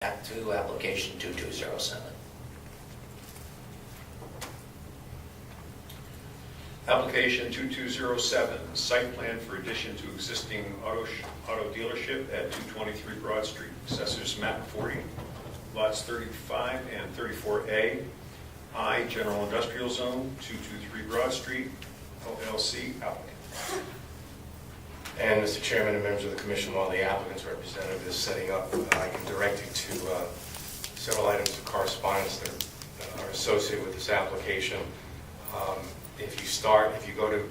Back to application 2207. Application 2207, site plan for addition to existing auto dealership at 223 Broad Street. Assessors map 40, lots 35 and 34A. I, General Industrial Zone, 223 Broad Street, LLC, applicant. And Mr. Chairman and members of the Commission, while the applicant's representative is setting up, I can direct you to several items of correspondence that are associated with this application. If you go to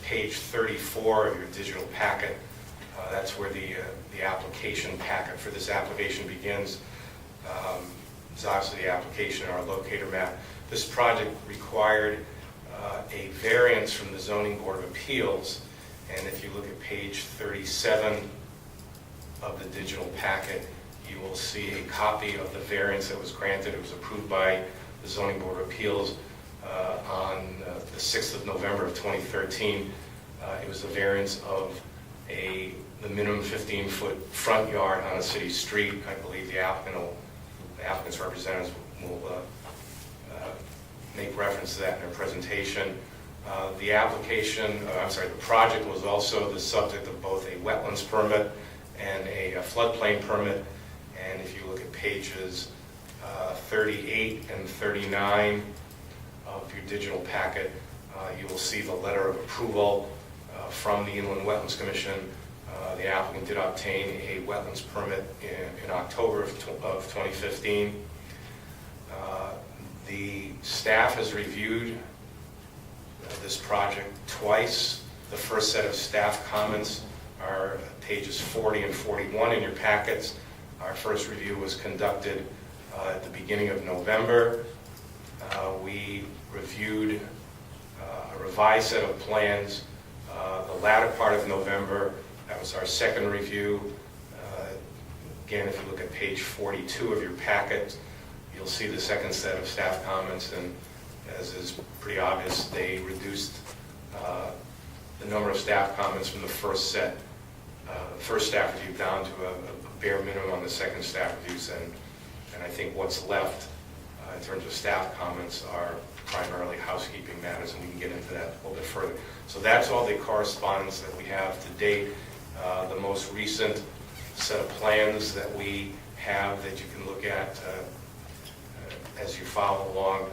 page 34 of your digital packet, that's where the application packet for this application begins. It's obviously the application and our locator map. This project required a variance from the Zoning Board of Appeals. And if you look at page 37 of the digital packet, you will see a copy of the variance that was granted. It was approved by the Zoning Board of Appeals on the 6th of November of 2013. It was a variance of the minimum 15-foot front yard on a city street. I believe the applicant's representatives will make reference to that in their presentation. The project was also the subject of both a wetlands permit and a floodplain permit. And if you look at pages 38 and 39 of your digital packet, you will see the letter of approval from the Inland Wetlands Commission. The applicant did obtain a wetlands permit in October of 2015. The staff has reviewed this project twice. The first set of staff comments are pages 40 and 41 in your packets. Our first review was conducted at the beginning of November. We reviewed a revised set of plans the latter part of November. That was our second review. Again, if you look at page 42 of your packet, you'll see the second set of staff comments, and as is pretty obvious, they reduced the number of staff comments from the first set, the first staff review down to a bare minimum on the second staff reviews, and I think what's left in terms of staff comments are primarily housekeeping matters, and we can get into that a little bit further. So that's all the correspondence that we have to date. The most recent set of plans that we have that you can look at as you follow along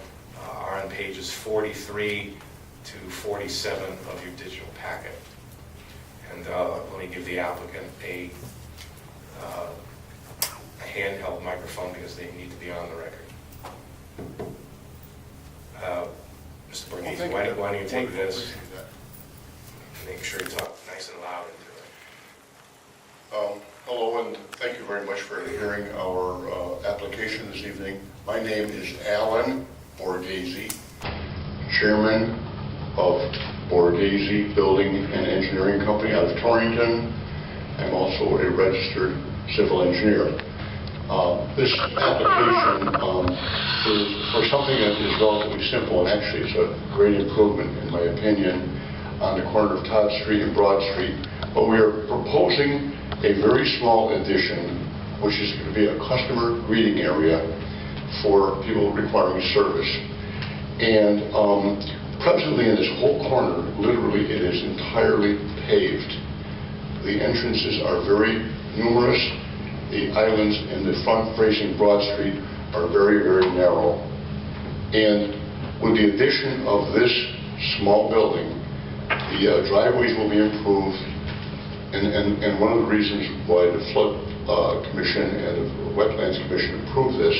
are on pages 43 to 47 of your digital packet. And let me give the applicant a handheld microphone because they need to be on the record. Mr. Borghese, why don't you take this? Make sure you talk nice and loud into it. Hello, and thank you very much for hearing our application this evening. My name is Alan Borghese, Chairman of Borghese Building and Engineering Company out of Torrington. I'm also a registered civil engineer. This application is for something that is relatively simple, and actually it's a great improvement, in my opinion, on the corner of Todd Street and Broad Street. But we are proposing a very small addition, which is going to be a customer greeting area for people requiring service. And presently in this whole corner, literally it is entirely paved. The entrances are very numerous. The islands in the front facing Broad Street are very, very narrow. And with the addition of this small building, the driveways will be improved. And one of the reasons why the Flood Commission and the Wetlands Commission approved this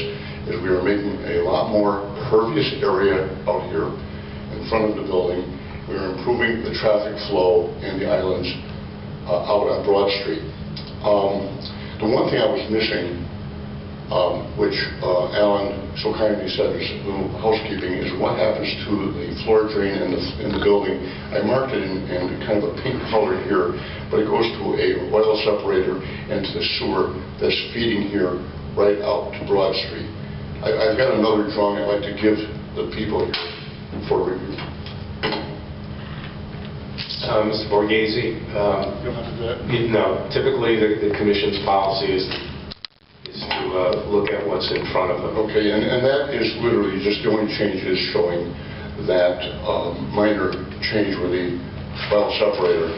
is we are making a lot more pervious area out here in front of the building. We are improving the traffic flow in the islands out on Broad Street. The one thing I was missing, which Alan so kindly said is a little housekeeping, is what happens to the floor drain in the building. I marked it in kind of a pink color here, but it goes to a oil separator and to the sewer that's feeding here right out to Broad Street. I've got another drawing I'd like to give the people here for review. Mr. Borghese, You don't have to do that? no, typically the Commission's policy is to look at what's in front of them. Okay, and that is literally just the only change is showing that minor change with the vinyl separator.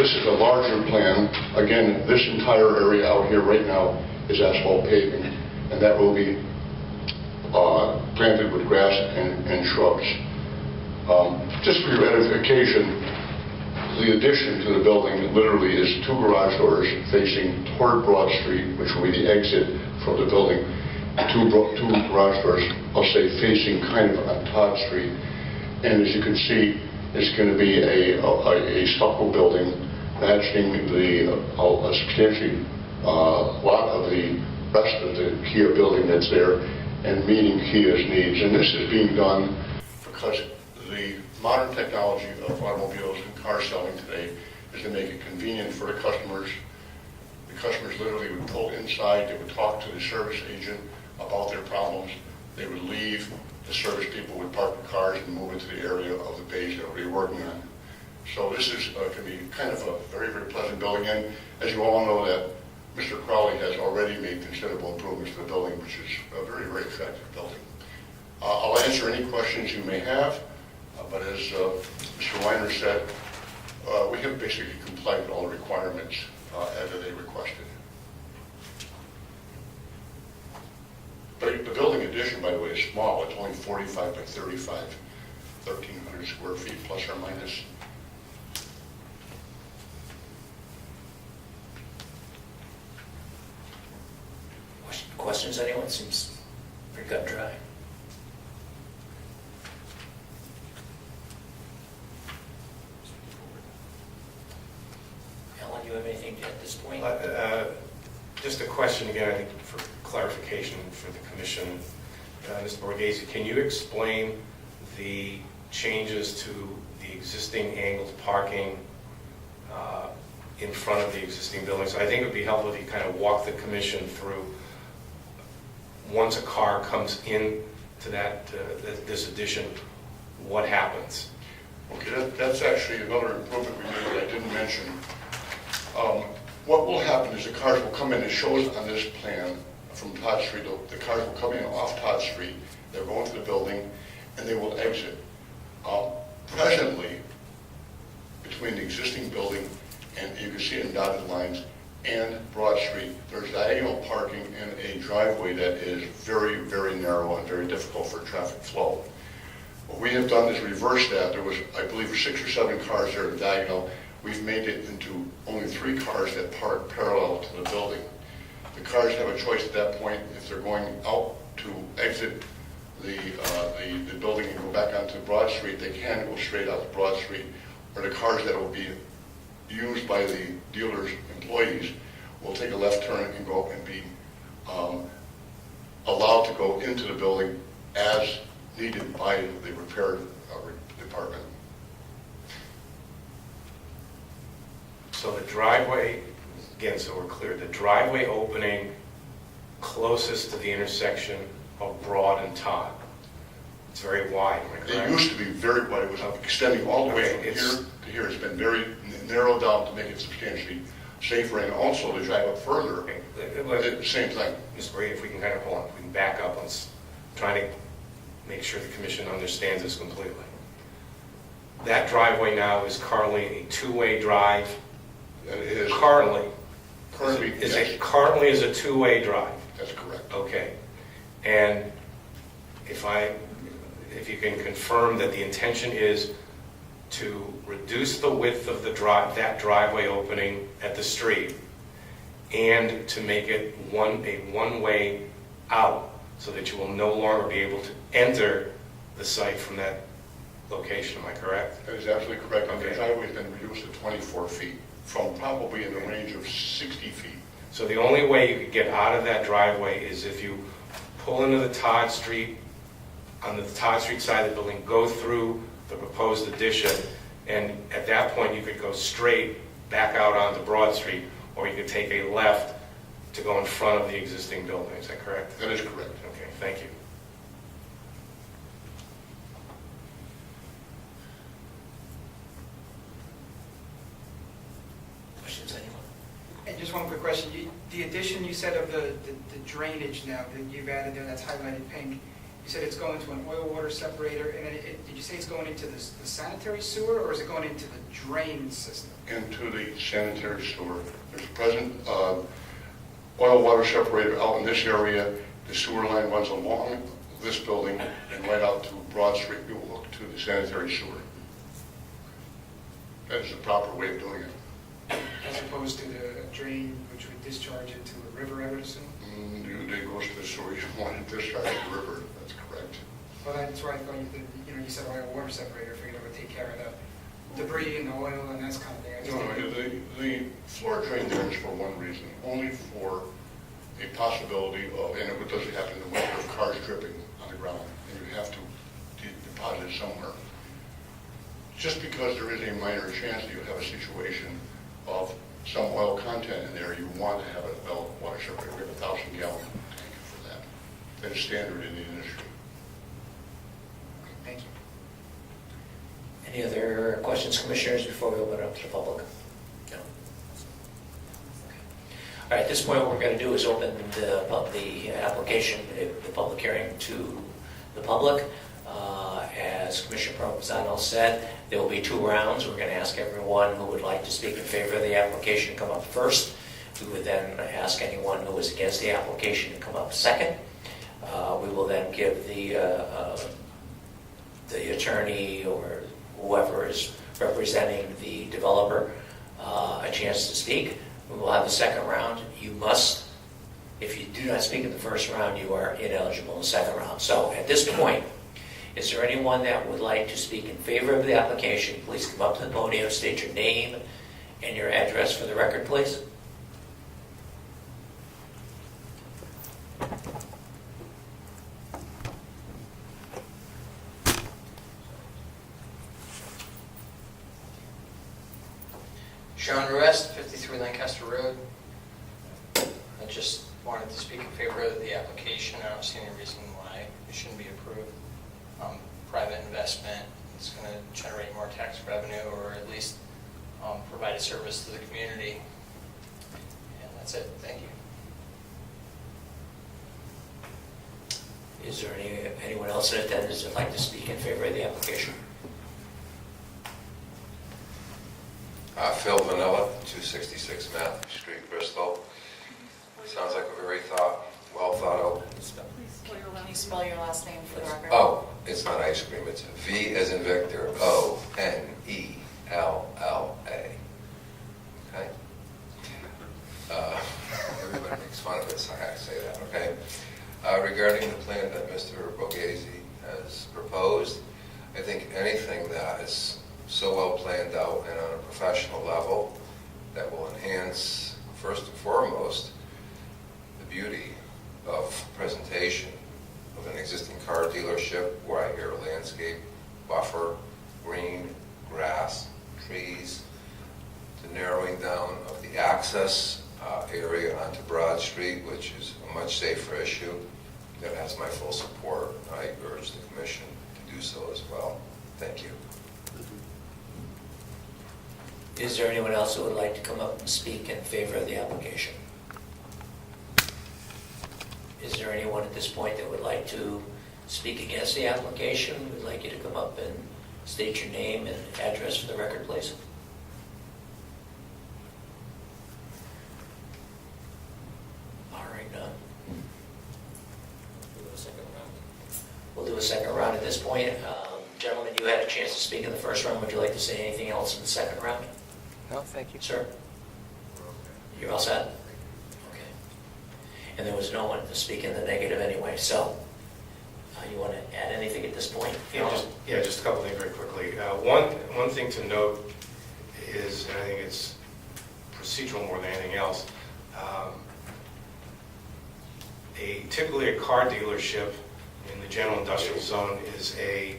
This is a larger plan. Again, this entire area out here right now is asphalt paving, and that will be planted with grass and shrubs. Just for your edification, the addition to the building literally is 2 garage doors facing toward Broad Street, which will be the exit from the building. Two garage doors, I'll say, facing kind of on Todd Street. And as you can see, it's going to be a stucco building matching the substantially lot of the rest of the Kia building that's there and meeting Kia's needs. And this is being done because the modern technology of automobiles and car selling today is to make it convenient for the customers. The customers literally would pull inside, they would talk to the service agent about their problems, they would leave, the service people would park the cars and move into the area of the base that we're working on. So this is going to be kind of a very, very pleasant building, and as you all know that Mr. Crowley has already made considerable improvements to the building, which is a very, very effective building. I'll answer any questions you may have, but as Mr. Weiner said, we have basically complied with all the requirements as they requested. But the building addition, by the way, is small. It's only 45 by 35, 1,300 square feet, plus or minus. Questions, anyone? Seems pretty cut and dry. Alan, you have anything at this point? Just a question again, I think for clarification for the commission. Mr. Borghese, can you explain the changes to the existing angled parking in front of the existing buildings? I think it would be helpful if you kind of walk the commission through, once a car comes in to this addition, what happens? Okay, that's actually another improvement we made that I didn't mention. What will happen is the cars will come in, it shows on this plan from Todd Street, the cars will come in off Todd Street, they'll go into the building, and they will exit. Presently, between the existing building, and you can see it in dotted lines, and Broad Street, there's diagonal parking in a driveway that is very, very narrow and very difficult for traffic flow. What we have done is reverse that. There was, I believe, 6 or 7 cars there at the diagonal. We've made it into only 3 cars that park parallel to the building. The cars have a choice at that point if they're going out to exit the building and go back onto Broad Street. They can go straight out to Broad Street, or the cars that will be used by the dealer's employees will take a left turn and go up and be allowed to go into the building as needed by the repair department. So the driveway, again, so we're clear, the driveway opening closest to the intersection of Broad and Todd, it's very wide, am I correct? It used to be very wide. It was extending all the way from here to here. It's been very narrowed down to make it substantially safer, and also to drive up further at the same time. Mr. Brady, if we can kind of hold on, we can back up on trying to make sure the commission understands this completely. That driveway now is currently a 2-way drive. And it is Currently yes, is a 2-way drive. that's correct. Okay. And if you can confirm that the intention is to reduce the width of that driveway opening at the street and to make it a one-way out so that you will no longer be able to enter the site from that location, am I correct? That is absolutely correct. Okay. The driveway has been reduced to 24 feet from probably in the range of 60 feet. So the only way you could get out of that driveway is if you pull into the Todd Street, on the Todd Street side of the building, go through the proposed addition, and at that point you could go straight back out onto Broad Street, or you could take a left to go in front of the existing building. Is that correct? That is correct. Okay, thank you. Questions, anyone? And just one quick question. The addition you said of the the drainage now that you've added there that's highlighted pink, you said it's going to an oil water separator, and then did you say it's going into the sanitary sewer, or is it going into the drain system? Into the sanitary sewer. There's present oil water separator out in this area. The sewer line runs along this building and right out to Broad Street. We will hook to the sanitary sewer. That is the proper way of doing it. As opposed to the drain, which would discharge into a river, I would assume? It goes to the sewer. You don't want to discharge the river. That's correct. Well, that's why I thought you said oil water separator. I figured it would take care of the debris and the oil and that kind of thing. I just didn't- The floor drain there is for one reason, only for a possibility of, and it doesn't happen in the winter, of cars dripping on the ground, and you have to deposit it somewhere. Just because there is a minor chance that you'll have a situation of some oil content in there, you want to have a water separator. We have a 1,000-gallon tank for that. That is standard in the industry. Thank you. Any other questions, commissioners, before we open it up to the public? No. Okay. All right, at this point, what we're going to do is open the application, the public hearing to the public. As Commissioner Provenzano said, there will be 2 rounds. We're going to ask everyone who would like to speak in favor of the application to come up first. We would then ask anyone who is against the application to come up second. We will then give the attorney or whoever is representing the developer a chance to speak. We will have the second round. You must, if you do not speak in the first round, you are ineligible in the second round. So at this point, is there anyone that would like to speak in favor of the application? Please come up to the podium, state your name and your address for the record, please. Sean Ruest, 53 Lancaster Road. I just wanted to speak in favor of the application. I don't see any reason why it shouldn't be approved. Private investment, it's going to generate more tax revenue, or at least provide a service to the community. And that's it. Thank you. Is there anyone else in attendance that would like to speak in favor of the application? Phil Vanilla, 266 Matthew Street, Bristol. Sounds like a very well thought out. Can you spell your last name for the record? Oh, it's not ice cream. It's V as in Victor, Onella. Okay? Everybody makes fun of it, so I have to say that, okay? Regarding the plan that Mr. Borghese has proposed, I think anything that is so well planned out and on a professional level that will enhance, first and foremost, the beauty of presentation of an existing car dealership where I hear a landscape buffer, green, grass, trees, the narrowing down of the access area onto Broad Street, which is a much safer issue. That has my full support. I urge the Commission to do so as well. Thank you. Is there anyone else who would like to come up and speak in favor of the application? Is there anyone at this point that would like to speak against the application? We'd like you to come up and state your name and address for the record, please. All right, none. We'll do a second round at this point. Gentlemen, you had a chance to speak in the first round. Would you like to say anything else in the second round? No, thank you. Sir? You're all set? Okay. And there was no one to speak in the negative anyway, so you want to add anything at this point? Just a couple things very quickly. One thing to note is, and I think it's procedural more than anything else, typically a car dealership in the general industrial zone is a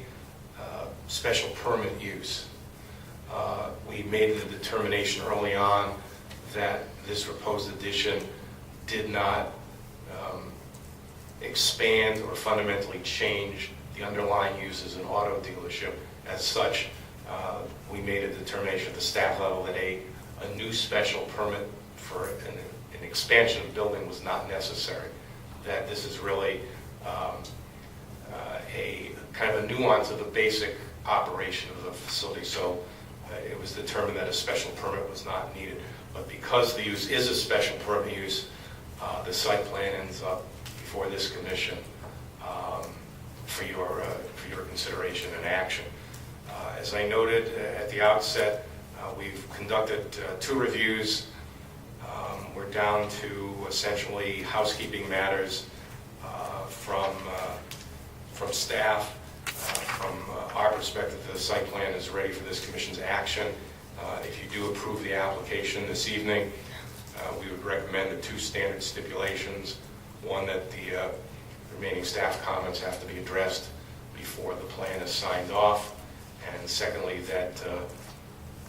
special permit use. We made the determination early on that this proposed addition did not expand or fundamentally change the underlying use as an auto dealership. As such, we made a determination at the staff level that a new special permit for an expansion of the building was not necessary, that this is really a kind of a nuance of the basic operation of the facility. So it was determined that a special permit was not needed. But because the use is a special permit use, the site plan ends up before this commission for your consideration and action. As I noted at the outset, we've conducted 2 reviews. We're down to essentially housekeeping matters from staff. From our perspective, the site plan is ready for this commission's action. If you do approve the application this evening, we would recommend the 2 standard stipulations. One, that the remaining staff comments have to be addressed before the plan is signed off. And secondly, that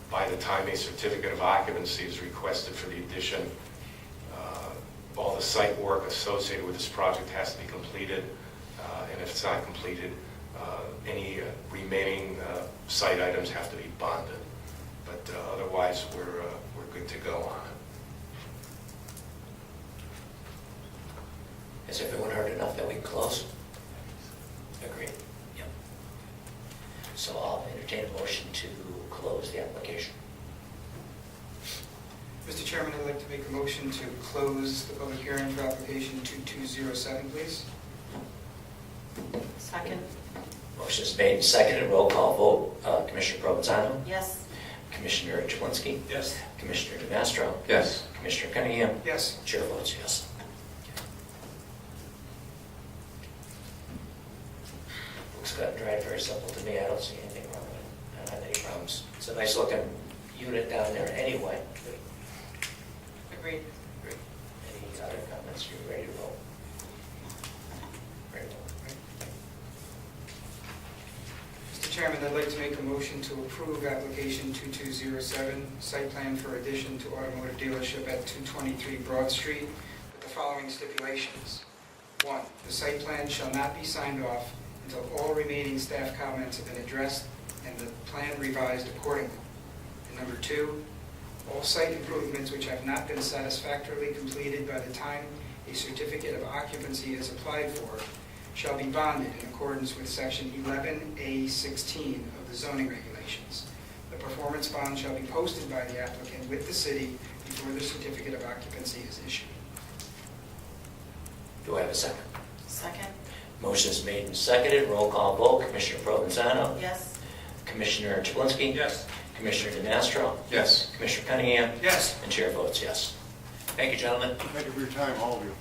by the time a certificate of occupancy is requested for the addition, all the site work associated with this project has to be completed. And if it's not completed, any remaining site items have to be bonded. But otherwise, we're good to go on it. Has everyone heard enough that we can close? Agreed? Yep. So I'll entertain a motion to close the application. Mr. Chairman, I'd like to make a motion to close the public hearing for application 2207, please. Second. Motion is made and seconded. Roll call vote. Commissioner Provenzano? Yes. Commissioner Jablonski? Yes. Commissioner DeMastro? Yes. Commissioner Cunningham? Yes. Chair votes yes. Looks cut and dried, very simple to me. I don't see anything wrong with it. I don't have any problems. It's a nice looking unit down there anyway. Agreed. Great. Any other comments? You ready to roll? Very well. Mr. Chairman, I'd like to make a motion to approve application 2207, site plan for addition to automotive dealership at 223 Broad Street, with the following stipulations. 1, the site plan shall not be signed off until all remaining staff comments have been addressed and the plan revised accordingly. And number 2, all site improvements which have not been satisfactorily completed by the time a certificate of occupancy is applied for shall be bonded in accordance with section 11A16 of the zoning regulations. The performance bond shall be posted by the applicant with the city before the certificate of occupancy is issued. Do I have a second? Second. Motion is made and seconded. Roll call vote. Commissioner Provenzano? Yes. Commissioner Jablonski? Yes. Commissioner DeMastro? Yes. Commissioner Cunningham? Yes. And chair votes yes. Thank you, gentlemen. Thank you for your time, all of you.